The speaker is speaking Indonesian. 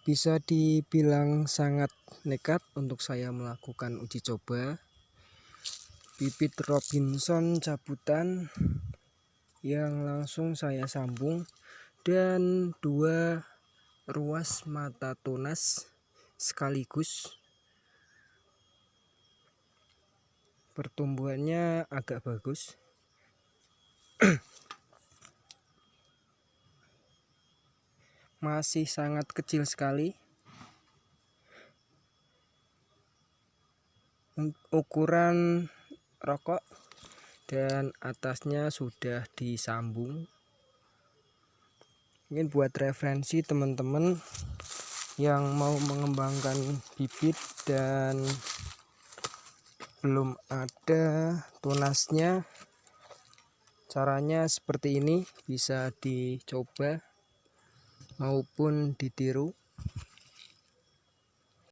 Bisa dibilang sangat nekat untuk saya melakukan uji coba bibit Robinson cabutan yang langsung saya sambung, dan 2 ruas mata tunas sekaligus. Pertumbuhannya agak bagus. Masih sangat kecil sekali. Ukuran rokok dan atasnya sudah disambung. Ini buat referensi teman-teman yang mau mengembangkan bibit dan belum ada tunasnya. Caranya seperti ini, bisa dicoba maupun ditiru.